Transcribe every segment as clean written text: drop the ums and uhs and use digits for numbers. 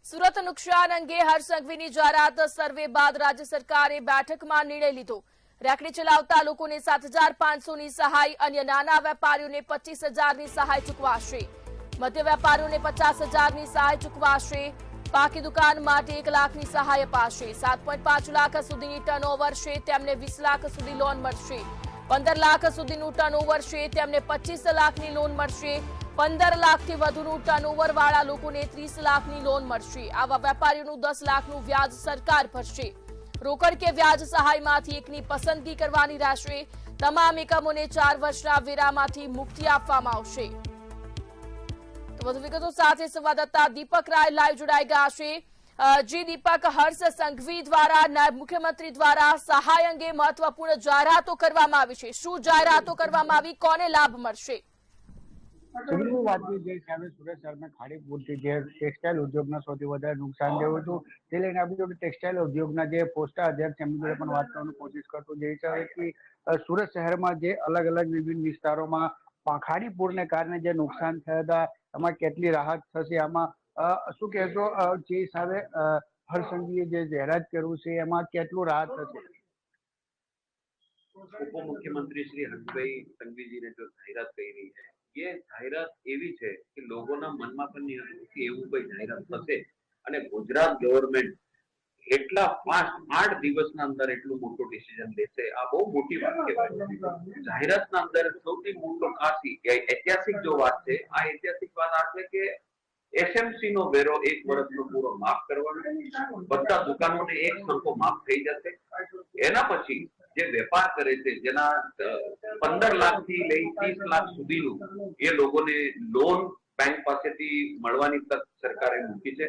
સુરત નુકસાન અંગે હર્ષ સંઘવીની જાહેરાત સર્વે બાદ રાજ્ય સરકારે બેઠકમાં નિર્ણય લીધો। રેકડી ચલાવતા લોકોને 7,500ની સહાય, અન્ય નાના વેપારીઓને 25,000ની સહાય ચૂકવાશે। મધ્ય વેપારીઓને 50,000ની સહાય ચૂકવાશે। પાકી દુકાન માટે 1 લાખની સહાય અપાશે। 7.5 લાખ સુધીની ટર્નઓવર છે તેમને 20 લાખ સુધી લોન મળશે। 15 લાખ સુધીનું ટર્નઓવર છે તેમને 25 લાખની લોન મળશે। 15 લાખથી વધુનું ટર્નઓવર વાળા લોકોને 30 લાખની લોન મળશે। આવા વેપારીઓનું 10 લાખનું વ્યાજ સરકાર ભરશે। રોકડ કે વ્યાજ સહાયમાંથી એકની પસંદગી કરવાની રહેશે। તમામ એકમોને 4 વર્ષના વેરામાંથી મુક્તિ આપવામાં આવશે। તો વધુ વિગતો સાથે સંવાદદાતા દીપક રાય લાઈવ જોડાઈ ગયા છે। જી દીપક, હર્ષ સંઘવી દ્વારા નાયબ મુખ્યમંત્રી દ્વારા સહાય અંગે મહત્વપૂર્ણ જાહેરાતો કરવામાં આવી છે। શું જાહેરાતો કરવામાં આવી, કોને લાભ મળશે? સુરતની વાત કરીએ જે હિસાબે સુરત શહેરમાં ખાડી પૂરથી જે ટેક્સટાઇલ ઉદ્યોગના સૌથી વધારે નુકસાન થયું હતું તે લઈને આપણે જો ટેક્સટાઇલ ઉદ્યોગના જે પોસ્ટા અધ્યક્ષ એમની જોડે પણ વાત કરવાની કોશિશ કરતો જે હિસાબે કે સુરત શહેરમાં જે અલગ અલગ વિભિન્ન વિસ્તારોમાં ખાડી પૂરને કારણે જે નુકસાન થયા હતા એમાં કેટલી રાહત થશે, આમાં શું કહેશો? જે હિસાબે હર્ષ સંઘવીએ જે જાહેરાત કર્યું છે એમાં કેટલું રાહત થશે? उपमुख्यमंत्री श्री हर्षभाई संघवी ने जो जाहिरात કરી है, ये जाहिरात એવી છે કે લોકોના મનમાં પણ નહીં હતું કે એવું કોઈ જાહેરાત થશે અને ગુજરાત ગવર્મેન્ટ એટલા ફાસ્ટ 8 દિવસના અંદર એટલું મોટું ડિસિઝન લેશે, આ બહુ મોટી વાત કહેવાય। જાહેરાતના અંદર સૌથી મોટો ખાસ ઐતિહાસિક જો વાત છે, આ ઐતિહાસિક વાત આ છે કે એસએમસી નો વેરો 1 વર્ષનો પૂરો માફ કરવાનો, બધા દુકાનોને એક સરખો માફ થઈ જશે। એના પછી જે વેપાર કરે છે જેના 15 લાખ થી લઈ 30 લાખ સુધીનું એ લોકોને લોન બેંક પાસેથી મળવાની તક સરકારે મૂકી છે।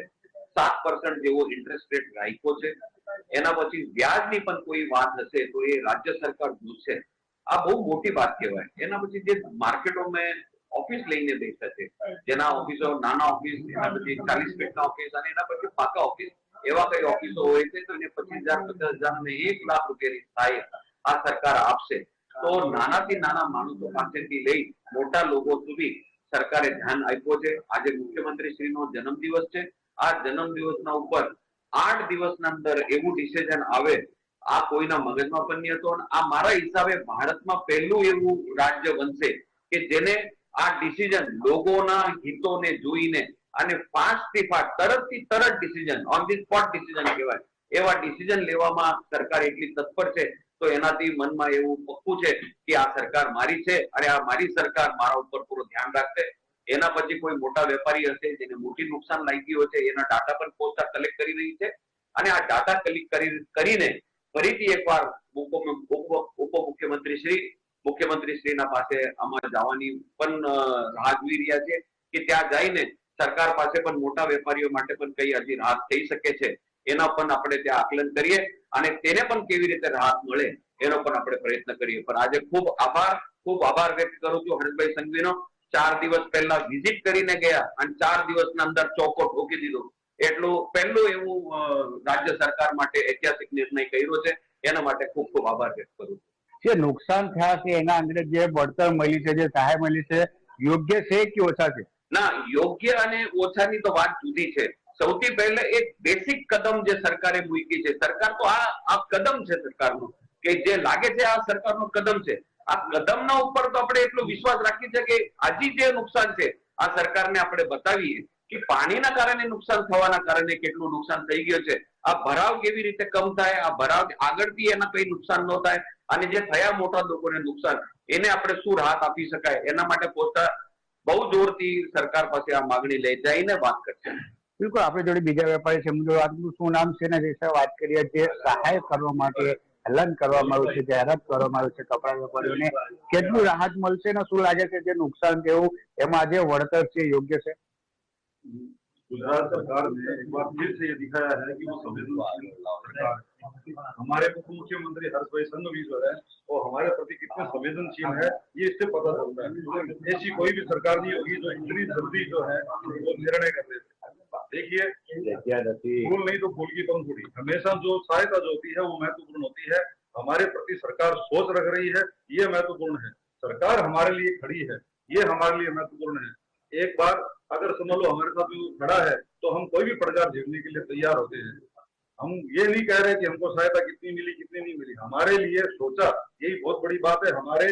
7% જેવો ઇન્ટરેસ્ટ રેટ રાખ્યો છે। એના પછી વ્યાજની પણ કોઈ વાત હશે તો એ રાજ્ય સરકાર જોશે। આ બહુ મોટી વાત કહેવાય। એના પછી જે માર્કેટોમાં ઓફિસ લઈને બેઠા છે, જેના ઓફિસો નાના ઓફિસ, એના પછી 40 ફીટના ઓફિસ અને એના પછી પાકા ઓફિસ, એવા કઈ ઓફિસો હોય છે તો એને 25,000, 50,000 અને 1 લાખ રૂપિયાની સહાય આ સરકાર આપશે। તો નાનાથી નાના માણસો પાસેથી લઈ મોટા લોકો સુધી સરકારે ધ્યાન આપ્યો છે। આજે મુખ્યમંત્રી શ્રીનો જન્મદિવસ છે, આ જન્મદિવસના ઉપર 8 દિવસના અંદર એવું ડિસિઝન આવે, આ કોઈના મગજમાં પણ નહીં હતો। અને આ મારા હિસાબે ભારતમાં પહેલું એવું રાજ્ય બનશે કે જેને આ ડિસિઝન લોકોના હિતોને જોઈને અને ફાસ્ટથી ફાસ્ટ તરતથી તરત decision on the spot decision કહેવાય એવા ડિસિઝન લેવામાં સરકાર એટલી તત્પર છે। તો એનાથી મનમાં એવું પક્કું છે કે આ સરકાર મારી છે અને આ મારી સરકાર મારા ઉપર પૂરું ધ્યાન રાખશે। એના પછી કોઈ મોટા વેપારી હશે જેને મોટી નુકસાન લાગ્યું હશે એના ડાટા પણ પોસ્ટા કલેક્ટ કરી રહી છે અને આ ડાટા કલેક્ટ કરીને ફરીથી એકવાર મુખ્યમંત્રી શ્રીના પાસે આમાં જવાની પણ રાહ જોઈ રહ્યા છે કે ત્યાં જઈને સરકાર પાસે પણ મોટા વેપારીઓ માટે પણ કઈ હજી રાહત થઈ શકે છે એના પણ આપણે ત્યાં આકલન કરીએ અને તેને પણ કેવી રીતે રાહત મળે એનો પણ આપણે પ્રયત્ન કરીએ। પણ આજે ખૂબ આભાર વ્યક્ત કરું છું હર્ષભાઈ સંઘવીનો। 4 દિવસ પહેલા વિઝિટ કરીને ગયા અને 4 દિવસના અંદર ચોકો ઠોકી દીધો, એટલું પહેલું એવું રાજ્ય સરકાર માટે ઐતિહાસિક નિર્ણય કર્યો છે, એના માટે ખૂબ આભાર વ્યક્ત કરું છું। જે નુકસાન થયા છે એના અંદર જે વળતર મળી છે, જે સહાય મળી છે, યોગ્ય છે કે ઓછા છે? ના, યોગ્ય અને ઓછાની તો વાત જુદી છે। સૌથી પહેલા એક બેસિક કદમ જે સરકારે મૂકી છે, સરકાર તો આ કદમ છે સરકારનો કે જે લાગે છે આ સરકારનો કદમ છે, આ કદમના ઉપર તો આપણે એટલો વિશ્વાસ રાખીએ છીએ કે આજે જે નુકસાન છે આ સરકારને આપણે બતાવીએ કે પાણીના કારણે નુકસાન થવાના કારણે કેટલું નુકસાન થઈ ગયું છે, આ ભરાવ કેવી રીતે કમ થાય, આ ભરાવ આગળથી એના કઈ નુકસાન ન થાય અને જે થયા મોટા લોકોને નુકસાન એને આપણે શું રાહત આપી શકાય એના માટે પોતા બહુ જોરથી સરકાર પાસે આ માગણી લઈ જઈને વાત કરશે। બિલકુલ, આપણી જોડે બીજા વેપારી છે, એમનું આપનું શું નામ છે ને વિશે વાત કરીએ। જે સહાય કરવા માટે એલાન કરવામાં આવ્યું છે, જાહેરાત કરવામાં આવ્યું છે, કપડા વેપારીઓને કેટલું રાહત મળશે ને શું લાગે છે જે નુકસાન થયું એમાં જે વળતર છે યોગ્ય છે? गुजरात सरकार ने एक बार फिर से ये दिखाया है कि वो संवेदनशील सरकार है। हमारे उप मुख्यमंत्री हर्षभाई संघवी जो है वो हमारे प्रति कितने संवेदनशील है ये इससे पता चलता है। ऐसी कोई भी सरकार नहीं होगी जो इतनी जल्दी जो है वो निर्णय कर देते। देखिए, फूल नहीं तो फूल की पंखुड़ी, हमेशा जो सहायता जो होती है वो महत्वपूर्ण होती है। हमारे प्रति सरकार सोच रख रही है, ये महत्वपूर्ण है। सरकार हमारे लिए खड़ी है, ये हमारे लिए महत्वपूर्ण है। एक बार अगर समझ लो हमारे साथ जो खड़ा है तो हम कोई भी पड़कार झेलने के लिए तैयार होते हैं। हम ये नहीं कह रहे कि हमको सहायता कितनी मिली कितनी नहीं मिली, हमारे लिए सोचा यही बहुत बड़ी बात है, हमारे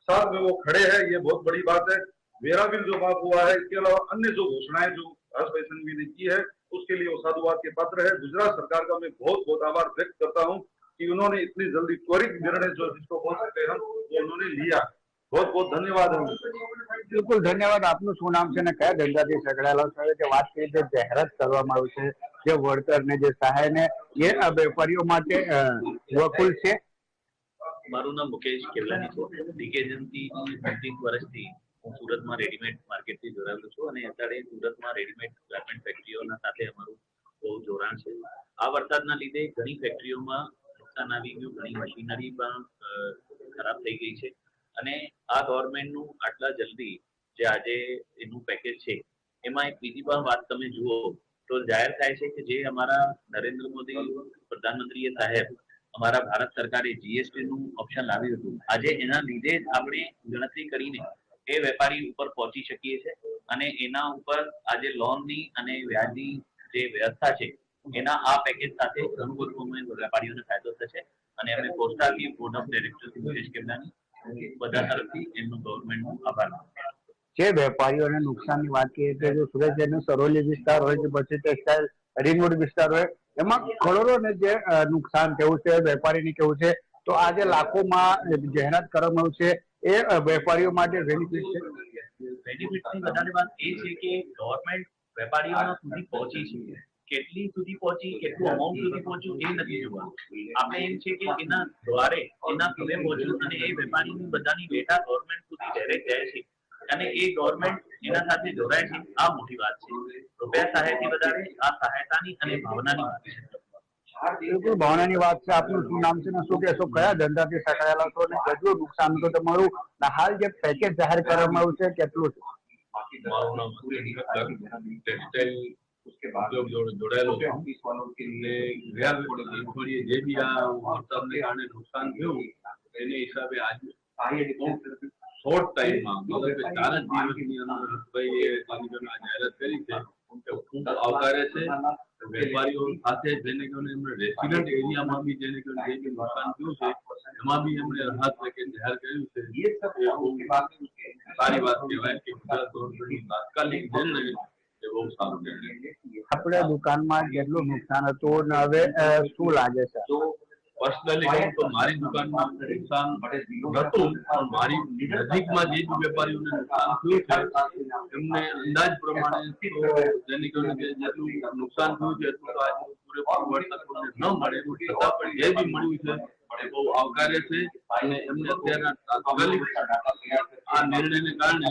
साथ में वो खड़े हैं ये बहुत बड़ी बात है। मेरा बिल जो माफ हुआ है, इसके अलावा अन्य जो घोषणाएं जो हर्ष भाई संघवी ने की है उसके लिए वो साधुवाद के पात्र है। गुजरात सरकार का मैं बहुत बहुत आभार व्यक्त करता हूँ कि उन्होंने इतनी जल्दी त्वरित निर्णय जो जिसको बोल सकते हैं हम वो उन्होंने लिया। बहुत बहुत धन्यवाद। બિલકુલ ધન્યવાદ। આપનું શું નામ છે અને કયા ધંધાથી સંકળાયેલા છો? જે વાત કરી જે જાહેરાત કરવામાં આવી છે જે વળતર ને જે સહાય ને એ વેપારીઓ માટે વકુલ છે। મારું નામ મુકેશ કેવલાની છે। ડીકેજનથી 25 વર્ષથી હું સુરતમાં રેડીમેડ માર્કેટથી જોડાયેલો છું અને અત્યારે સુરતમાં રેડીમેડ ગાર્મેન્ટ ફેક્ટરીઓના સાથે અમારું બહુ જોડાણ છે। આ વરસાદના લીધે ઘણી ફેક્ટરીઓમાં નુકસાન આવી ગયું, ઘણી મશીનરી પણ ખરાબ થઈ ગઈ છે અને આ ગવર્મેન્ટનું આટલા જલ્દી જે આજે એનું પેકેજ છે એમાં એક બીજી પણ વાત તમે જુઓ તો જાહેર થાય છે કે જે અમારા નરેન્દ્ર મોદી પ્રધાનમંત્રીએ સાહેબ અમારા ભારત સરકારે જીએસટી નું ઓપ્શન લાવ્યું હતું, આજે એના લીધે જ આપણે ગણતરી કરીને એ વેપારી ઉપર પહોંચી શકીએ છીએ અને એના ઉપર આજે લોનની અને વ્યાજની જે વ્યવસ્થા છે એના આ પેકેજ સાથે ઘણું બધું વેપારીઓને ફાયદો થશે અને અમે પોસ્ટાલની બોર્ડ ઓફ ડાયરેક્ટર્સ મુકેશ કેવલાની બધા તરફથી એમનું ગવર્મેન્ટનો આભાર માનું છું। જે વેપારીઓને નુકસાનની વાત કરીએ તો જો સુરત શહેરનો સરોલી વિસ્તાર હોય કે પછી ટેક્સટાઇલ રિંગરોડ વિસ્તાર હોય એમાં કરોડોને જે નુકસાન થયું છે વેપારીને કેવું છે તો આજે લાખોમાં જાહેરાત કરવામાં આવી છે એ વેપારીઓ માટે બેનિફિટ છે। બેનિફિટની વધારે વાત એ છે કે ગવર્મેન્ટ વેપારીઓ સુધી પહોંચી છે, કેટલી સુધી પહોંચી, કેટલું અમાઉન્ટ સુધી પહોંચ્યું એ નથી જોવાનું, આપણે એમ છે કે એના દ્વારે એના સુધી પહોંચ્યું અને એ વેપારીની બધાની ડેટા ગવર્મેન્ટ સુધી ડાયરેક્ટ જાય છે અને એ ગવર્મેન્ટ એના સાથે જોડાય છે। આ મોટી વાત છે। રૂપિયા સહાયથી વધારે આ સહાયતાની અને ભાવનાની વાત છે। બિલકુલ ભાવનાની વાત છે। આપનું શું નામ છે ને શું કહેશો, કયા ધંધાથી સંકળાયેલા છો અને કેટલું નુકસાન તો તમારું હાલ જે પેકેજ જાહેર કરવામાં આવ્યું છે કેટલું છે? મારું નામ ટેક્સટાઇલ ઉદ્યોગ જોડાયેલો છું એટલે ગયા અઠવાડિયે જે બી આ વરસાદને કારણે નુકસાન થયું એને હિસાબે આજે શોર્ટ ટાઈમમાં મતલબ કે 4 જ દિવસની અંદર હર્ષભાઈએ જાહેરાત કરી છે કે ખૂબ આવકારે છે। વેપારીઓ સાથે જેને કરીને એમણે રેસિડેન્ટ એરિયામાં બી જેને કરીને જે બી નુકસાન થયું છે એમાં બી એમણે રાહત પેકેજ જાહેર કર્યું છે। સારી વાત કહેવાય કે ગુજરાત ગવર્મેન્ટનું તાત્કાલિક નિર્ણય એ બહુ સારો નિર્ણય। આપણે દુકાનમાં જેટલું નુકસાન હતું ને હવે શું લાગે છે? પર્સનલી કહું તો મારી દુકાનમાં નુકસાન નહોતું પણ મારી નજીકમાં જે વેપારીઓને નુકસાન થયું છે એમને અંદાજ પ્રમાણે તો જેની કરીને જેટલું નુકસાન થયું છે એટલું તો આજે પૂરેપૂરું વળતર ન મળે છતાં પણ જે બી મળ્યું છે એ બહુ આવકારે છે અને એમને અત્યારના તાત્કાલિક આ નિર્ણયને કારણે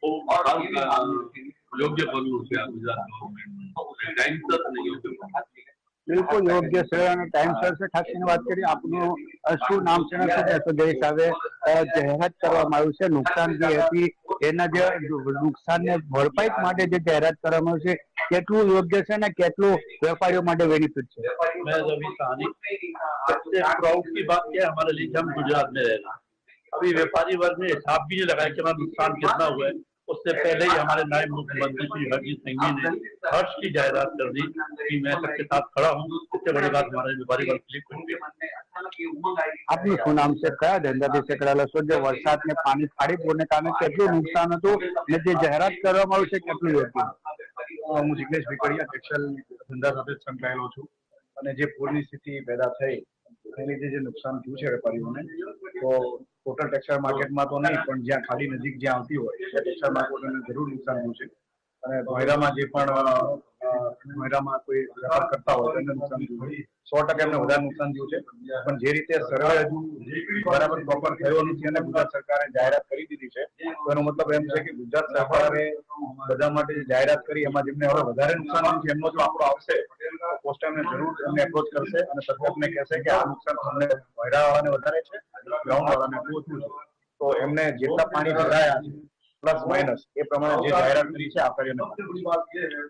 બહુ યોગ્ય પગલું છે આ ગુજરાત ગવર્મેન્ટનું ટાઈમસર અને યોગ્ય પગલું। બિલકુલ યોગ્ય છે અને ટાઈમસર છે। ખાસ કરીને વાત કરીએ આપનું શું નામ છે ને શું કહેશો જે હિસાબે જાહેરાત કરવામાં આવ્યું છે નુકસાન જે હતી એના જે નુકસાનને ભરપાઈ માટે જે જાહેરાત કરવામાં આવ્યું છે કેટલું યોગ્ય છે ને કેટલું વેપારીઓ માટે બેનિફિટ છે? मैं अभी स्थानिक सबसे प्राउड की बात क्या है, हमारे लिए हम गुजरात में रहना, अभी व्यापारी वर्ग ने हिसाब भी नहीं लगाया कि हमारा नुकसान कितना हुआ है। उससे पहले ही हमारे नायब मुख्यमंत्री श्री हरजीत सिंह जी ने हर्ष की जायदाद कर दी कि मैं सबके साथ खड़ा हूँ। इससे बड़ी बात हमारे व्यापारी वर्ग के लिए कुछ भी। આપનું શું નામ છે, કયા ધંધાથી સંકળાયેલા છો? જે વરસાદને પાણી ફાડી પૂરને કારણે કેટલું નુકસાન હતું ને જે જાહેરાત કરવામાં આવ્યું છે કેટલું યોગ્ય? હું જિગ્નેશ વિકડિયા ટેક્સટાઇલ ધંધા સાથે સંકળાયેલો છું અને જે પૂરની સ્થિતિ પેદા થઈ એને લીધે જે નુકસાન થયું છે વેપારીઓને તો ટોટલ ટેક્સટાઇલ માર્કેટમાં તો નહીં પણ જ્યાં ખાલી નજીક જ્યાં આવતી હોય ત્યાં ટેક્સટાઇલ માર્કેટને જરૂર નુકસાન થયું છે અને ધોયરામાં જે પણ ધોયરામાં કોઈ વેપાર કરતા હોય તો એમને નુકસાન થયું છે। 100% એમને વધારે નુકસાન થયું છે પણ જે રીતે સર્વે હજુ બરાબર પ્રોપર થયો નથી અને ગુજરાત સરકારે જાહેરાત કરી દીધી છે તો એનો મતલબ એમ છે કે ગુજરાત સરકારે બધા માટે જે જાહેરાત કરી એમાં જેમને હવે વધારે નુકસાન થયું છે એમનો જો આંકડો આવશે પોસ્ટ એમને જરૂર એમને એપ્રોચ કરશે અને સરકારને કહેશે કે આ નુકસાન અમને ભયરાવાળાને વધારે છે ગ્રાઉન્ડ વાળાને ઓછું છે તો એમને જેટલા પાણી ભરાયા છે પ્લસ માઇનસ એ પ્રમાણે જે જાહેરાત કરી છે આ કાર્યને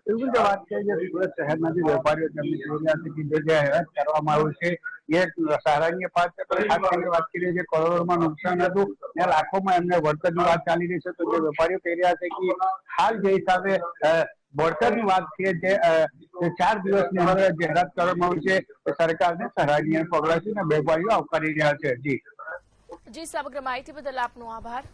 બિલકુલ જે વાત છે જે સુરત શહેરના જે વેપારીઓ તેમની જરૂરિયાત કે જે જાહેરાત કરવામાં આવ્યું છે એ સરાહનીય વાત છે, પણ ખાસ કરીને વાત કરીએ જે કરોડોમાં નુકસાન હતું ને લાખોમાં એમને વળતરની વાત ચાલી રહી છે, તો જે વેપારીઓ કહી રહ્યા છે કે હાલ જે હિસાબે વળતરની વાત છે જે 4 દિવસની અંદર જાહેરાત કરવામાં આવી છે, સરકારને સરાહનીય પગલાં છે ને વેપારીઓ આવકારી રહ્યા છે. જી સમગ્ર માહિતી બદલ આપનો આભાર.